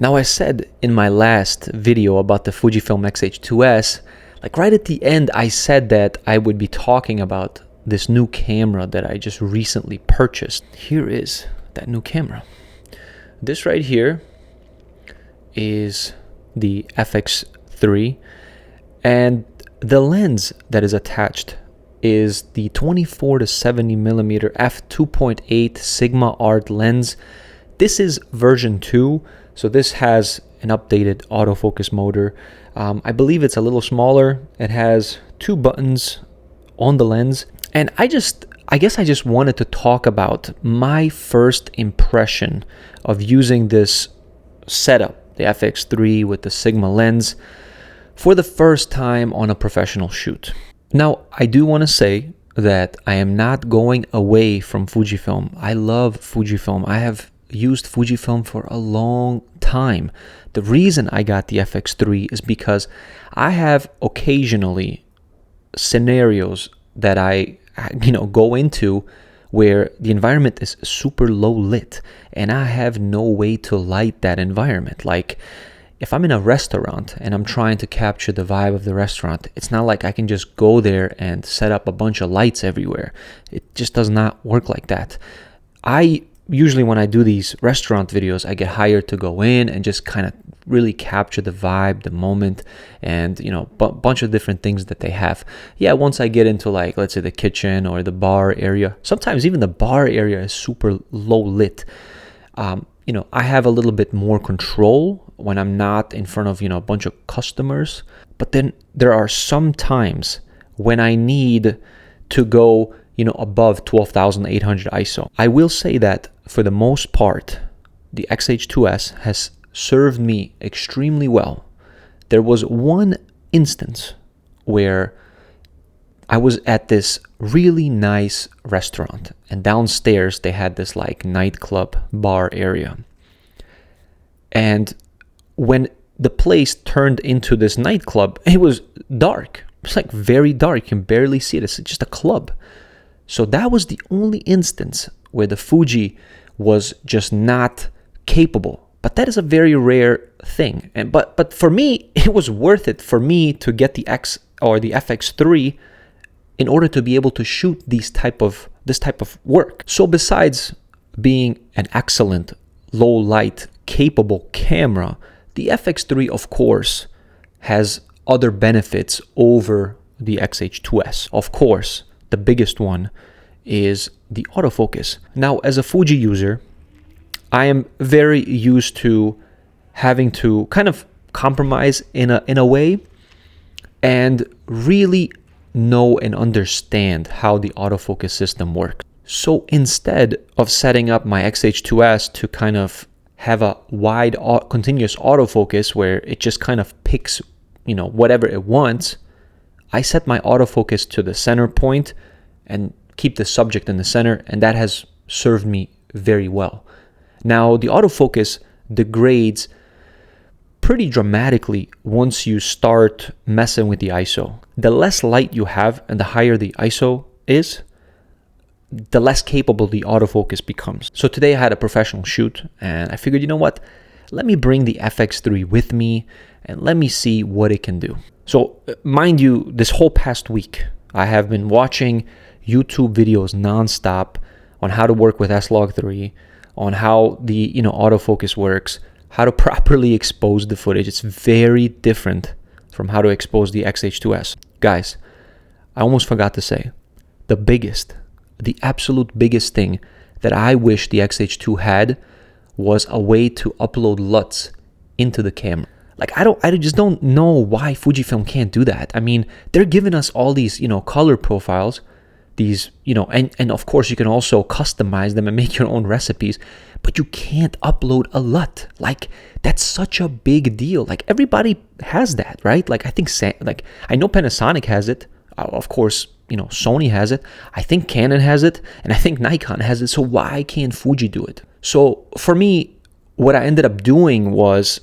Now, I said in my last video about the Fujifilm X-H2S, like right at the end, I said that I would be talking about this new camera that I just recently purchased. Here is that new camera. This right here is the FX3, and the lens that is attached is the 24 to 70 millimeter f2.8 Sigma art lens. This is version 2, so this has an updated autofocus motor. I believe it's a little smaller. It has 2 buttons on the lens, and I guess I just wanted to talk about my first impression of using this setup, the FX3 with the Sigma lens, for the first time on a professional shoot. Now, I do want to say that I am not going away from Fujifilm. I love Fujifilm. I have used Fujifilm for a long time. The reason I got the FX3 is because I have occasionally scenarios that I go into where the environment is super low lit and I have no way to light that environment. Like if I'm in a restaurant and I'm trying to capture the vibe of the restaurant, it's not like I can just go there and set up a bunch of lights everywhere. It just does not work like that. Usually when I do these restaurant videos, I get hired to go in and just kind of really capture the vibe, the moment, and bunch of different things that they have. Yeah, once I get into, like, let's say the kitchen or the bar area, sometimes even the bar area is super low lit. I have a little bit more control when I'm not in front of a bunch of customers. But then there are some times when I need to go above 12,800 ISO. I will say that for the most part, the X-H2S has served me extremely well. There was one instance where I was at this really nice restaurant, and downstairs they had this like nightclub bar area. And when the place turned into this nightclub, it was dark. It's like very dark. You can barely see it. It's just a club. So that was the only instance where the Fuji was just not capable. But that is a very rare thing. But for me, it was worth it for me to get the the FX3 in order to be able to shoot this type of work. So besides being an excellent low light capable camera, the FX3 of course has other benefits over the X-H2S. Of course, the biggest one is the autofocus. Now, as a Fuji user, I am very used to having to kind of compromise in a way and really know and understand how the autofocus system works. So instead of setting up my X-H2S to kind of have a wide continuous autofocus where it just kind of picks whatever it wants, I set my autofocus to the center point and keep the subject in the center, and that has served me very well. Now, the autofocus degrades pretty dramatically once you start messing with the ISO. The less light you have and the higher the ISO is, the less capable the autofocus becomes. So today I had a professional shoot and I figured, let me bring the FX3 with me and let me see what it can do. So mind you, this whole past week, I have been watching YouTube videos nonstop on how to work with S-Log3, on how the autofocus works, how to properly expose the footage. It's very different from how to expose the X-H2S. Guys, I almost forgot to say, the absolute biggest thing that I wish the X-H2 had was a way to upload LUTs into the camera. Like, I just don't know why Fujifilm can't do that. I mean, they're giving us all these, color profiles, these, and of course you can also customize them and make your own recipes, but you can't upload a LUT. Like, that's such a big deal. Like, everybody has that, right? Like, I think, I know Panasonic has it. Of course, Sony has it. I think Canon has it, and I think Nikon has it. So why can't Fuji do it? So for me, what I ended up doing was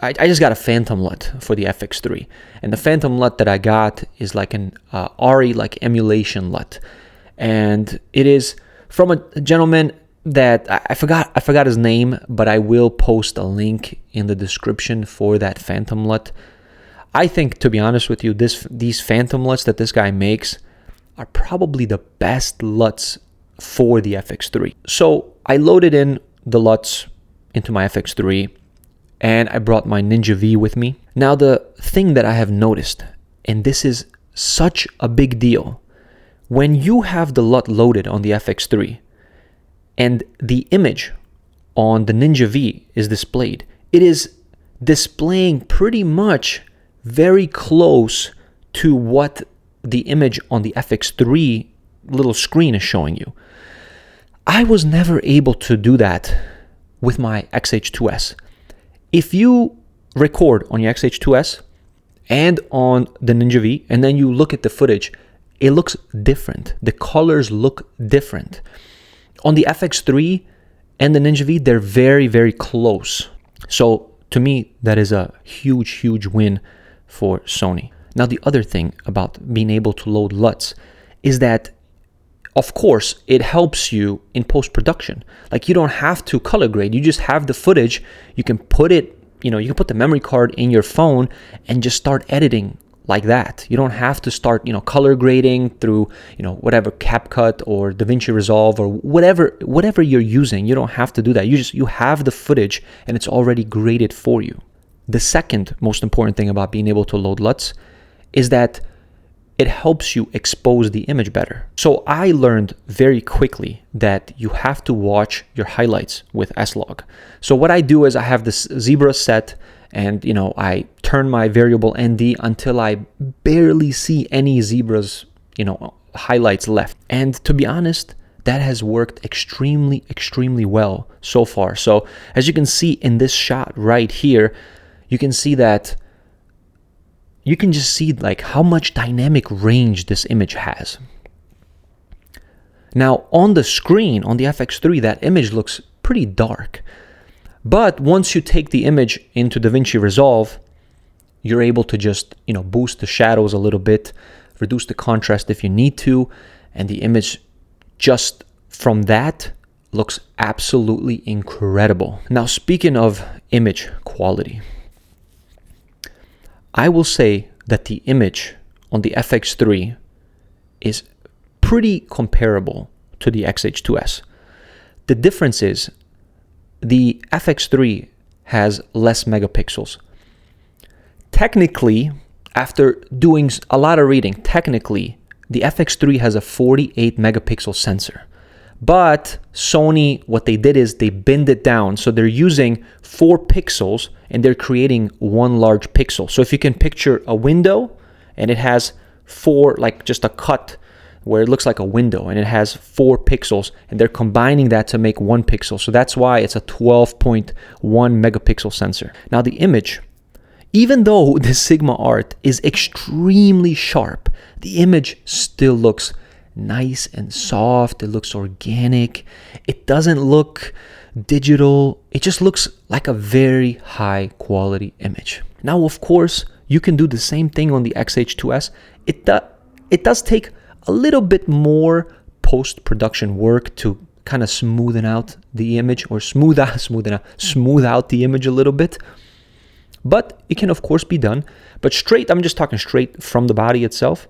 I just got a Phantom LUT for the FX3, and the Phantom LUT that I got is like an ARRI like emulation LUT, and it is from a gentleman that I forgot his name, but I will post a link in the description for that phantom LUT. I think, to be honest with you, these phantom LUTs that this guy makes are probably the best LUTs for the FX3. So I loaded in the LUTs into my FX3 and I brought my Ninja V with me. Now the thing that I have noticed, and this is such a big deal, when you have the LUT loaded on the FX3 and the image on the Ninja V is displayed, it is displaying pretty much very close to what the image on the FX3 little screen is showing you. I was never able to do that with my X-H2S. If you record on your X-H2S and on the Ninja V, and then you look at the footage, it looks different. The colors look different. On the FX3 and the Ninja V, they're very, very close. So to me, that is a huge, huge win for Sony. Now, the other thing about being able to load LUTs is that, of course, it helps you in post-production. Like, you don't have to color grade. You just have the footage. You can put it, you can put the memory card in your phone and just start editing like that. You don't have to start, color grading through, whatever CapCut or DaVinci Resolve or whatever you're using. You don't have to do that. You have the footage and it's already graded for you. The second most important thing about being able to load LUTs is that it helps you expose the image better. So I learned very quickly that you have to watch your highlights with S-Log. So what I do is I have this zebra set and, I turn my variable ND until I barely see any zebras, highlights left. And to be honest, that has worked extremely, extremely well so far. So as you can see in this shot right here, you can see that you can just see like how much dynamic range this image has. Now on the screen, on the FX3, that image looks pretty dark. But once you take the image into DaVinci Resolve, you're able to just, boost the shadows a little bit, reduce the contrast if you need to, and the image just from that looks absolutely incredible. Now, speaking of image quality, I will say that the image on the FX3 is pretty comparable to the X-H2S. The difference is the FX3 has less megapixels. Technically, after doing a lot of reading, technically, the FX3 has a 48 megapixel sensor. But Sony, what they did is they binned it down. So they're using 4 pixels and they're creating one large pixel. So if you can picture a window and it has 4, like just a cut where it looks like a window and it has 4 pixels and they're combining that to make 1 pixel. So that's why it's a 12.1 megapixel sensor. Now the image, even though the Sigma art is extremely sharp, the image still looks nice and soft. It looks organic. It doesn't look digital. It just looks like a very high quality image. Now, of course, you can do the same thing on the X-H2S. It does take a little bit more post-production work to kind of smoothen out the image, or smooth out the image a little bit. But it can of course be done. But I'm just talking straight from the body itself.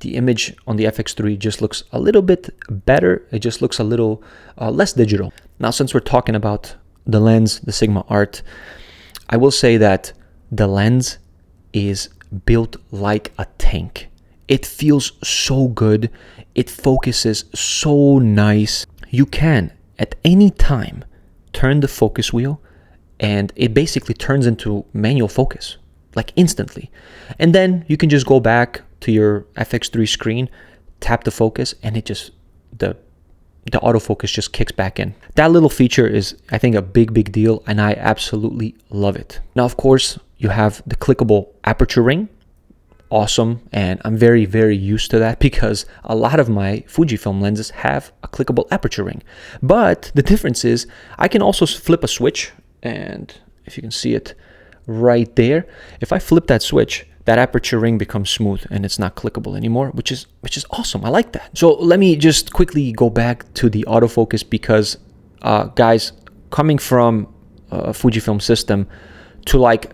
The image on the FX3 just looks a little bit better. It just looks a little less digital. Now, since we're talking about the lens, the Sigma art, I will say that the lens is built like a tank. It feels so good. It focuses so nice. You can, at any time, turn the focus wheel and it basically turns into manual focus, like instantly. And then you can just go back to your FX3 screen, tap the focus, and it just, the autofocus just kicks back in. That little feature is, I think, a big deal, and I absolutely love it. Now, of course, you have the clickable aperture ring. Awesome, and I'm very, very used to that because a lot of my Fujifilm lenses have a clickable aperture ring. But the difference is I can also flip a switch, and if you can see it right there, if I flip that switch, that aperture ring becomes smooth and it's not clickable anymore, which is awesome. I like that. So let me just quickly go back to the autofocus because guys, coming from a Fujifilm system to like,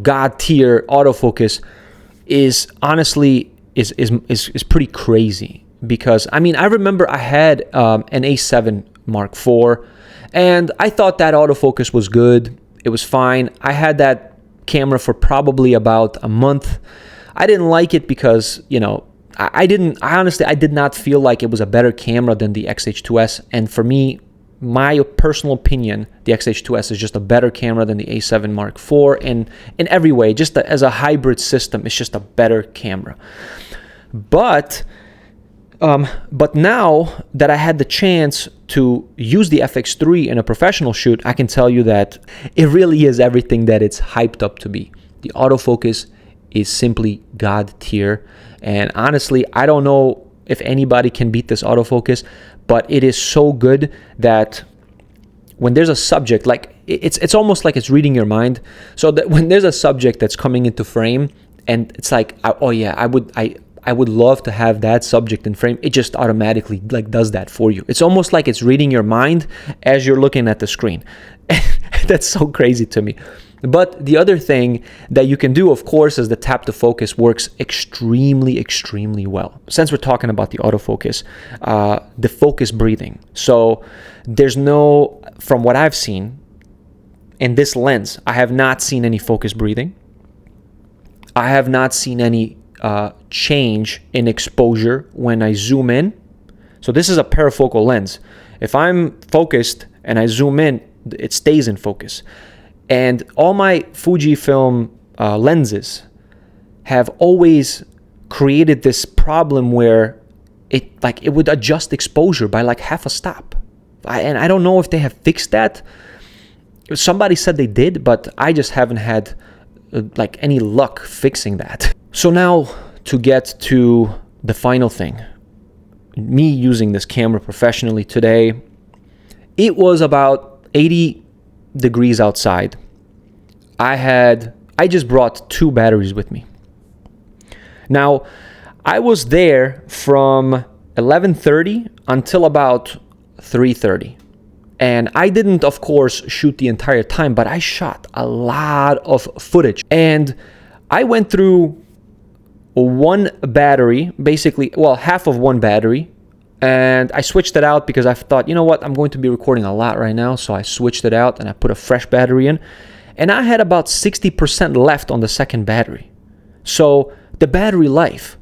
God tier autofocus is honestly is pretty crazy. Because I mean, I remember I had an A7 Mark IV, and I thought that autofocus was good. It was fine. I had that camera for probably about a month. I didn't like it because, I did not feel like it was a better camera than the X-H2S. And for me, my personal opinion, the X-H2S is just a better camera than the A7 Mark IV. And in every way, just as a hybrid system, it's just a better camera. But now that I had the chance to use the FX3 in a professional shoot, I can tell you that it really is everything that it's hyped up to be. The autofocus is simply God tier. And honestly, I don't know if anybody can beat this autofocus, but it is so good that when there's a subject, like it's almost like it's reading your mind. So that when there's a subject that's coming into frame and it's like, oh yeah, I would love to have that subject in frame, it just automatically like does that for you. It's almost like it's reading your mind as you're looking at the screen. That's so crazy to me. But the other thing that you can do, of course, is the tap to focus works extremely, extremely well. Since we're talking about the autofocus, the focus breathing. So there's no, from what I've seen in this lens, I have not seen any focus breathing. I have not seen any change in exposure when I zoom in. So this is a parafocal lens. If I'm focused and I zoom in, it stays in focus. And all my Fujifilm lenses have always created this problem where it would adjust exposure by like half a stop. And I don't know if they have fixed that. Somebody said they did, but I just haven't had like any luck fixing that. So now to get to the final thing, me using this camera professionally today, it was about 80 degrees outside. I just brought 2 batteries with me. Now, I was there from 11:30 until about 3:30. And I didn't, of course, shoot the entire time, but I shot a lot of footage. And I went through one battery, basically, well, half of one battery. And I switched it out because I thought, you know what, I'm going to be recording a lot right now. So I switched it out and I put a fresh battery in. And I had about 60% left on the second battery. So the battery life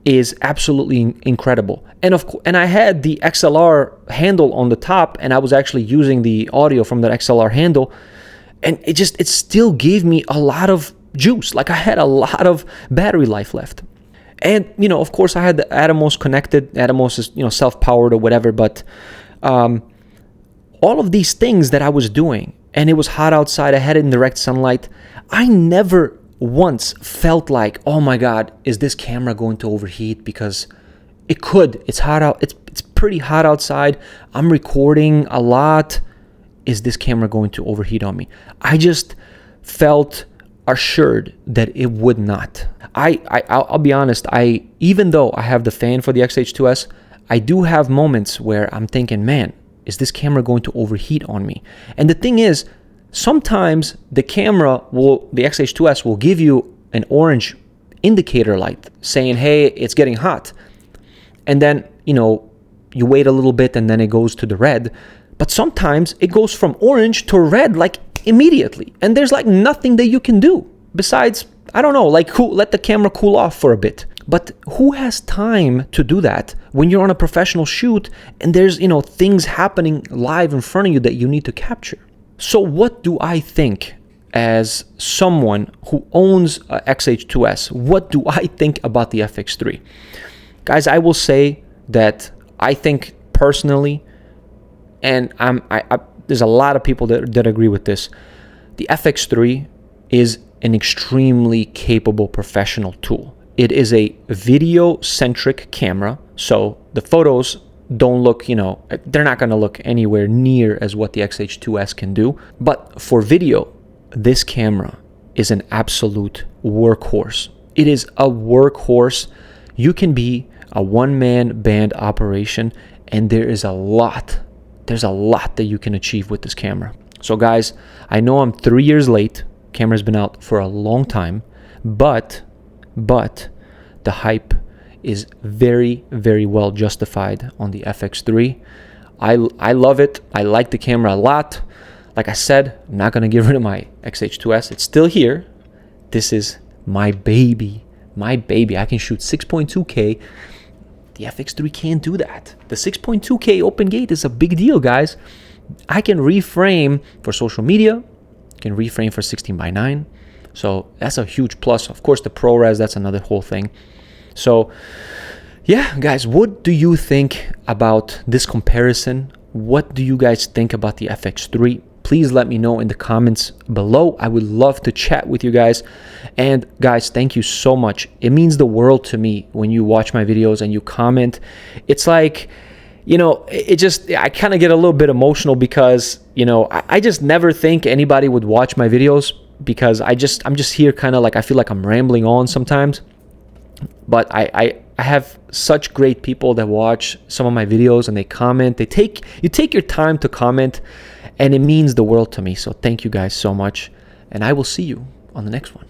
is absolutely incredible. And I had the XLR handle on the top, and I was actually using the audio from that XLR handle. And it still gave me a lot of juice. Like I had a lot of battery life left. And, of course, I had the Atomos connected. Atomos is, self-powered or whatever. But all of these things that I was doing, and it was hot outside, I had it in direct sunlight, I never once felt like, oh my God, is this camera going to overheat? Because it could. It's hot out. It's pretty hot outside. I'm recording a lot. Is this camera going to overheat on me? I just felt assured that it would not. I'll be honest, even though I have the fan for the X-H2S, I do have moments where I'm thinking, man, is this camera going to overheat on me? And the thing is, sometimes the X-H2S will give you an orange indicator light saying, hey, it's getting hot. And then, you wait a little bit and then it goes to the red. But sometimes it goes from orange to red like immediately. And there's like nothing that you can do besides, I don't know, like let the camera cool off for a bit. But who has time to do that when you're on a professional shoot and there's, things happening live in front of you that you need to capture? So what do I think as someone who owns a X-H2S? What do I think about the FX3? Guys, I will say that I think personally, and there's a lot of people that agree with this, the FX3 is an extremely capable professional tool. It is a video-centric camera, so the photos don't look, they're not going to look anywhere near as what the X-H2S can do. But for video, this camera is an absolute workhorse. It is a workhorse. You can be a one-man band operation, and there is a lot there's a lot that you can achieve with this camera. So guys, I know I'm 3 years late. Camera's been out for a long time, but the hype is very, very well justified on the FX3. I love it. I like the camera a lot. Like I said, I'm not going to get rid of my X-H2S. It's still here. This is my baby. My baby. I can shoot 6.2K. The FX3 can't do that. The 6.2K open gate is a big deal, guys. I can reframe for social media. Can reframe for 16:9. So that's a huge plus. Of course, the ProRes, that's another whole thing. So yeah, guys, what do you think about this comparison? What do you guys think about the FX3? Please let me know in the comments below. I would love to chat with you guys. And guys, thank you so much. It means the world to me when you watch my videos and you comment. It's like, you know, I kind of get a little bit emotional because, you know, I just never think anybody would watch my videos because I'm just here kind of like, I feel like I'm rambling on sometimes. But I have such great people that watch some of my videos and they comment. You take your time to comment, and it means the world to me. So thank you guys so much, and I will see you on the next one.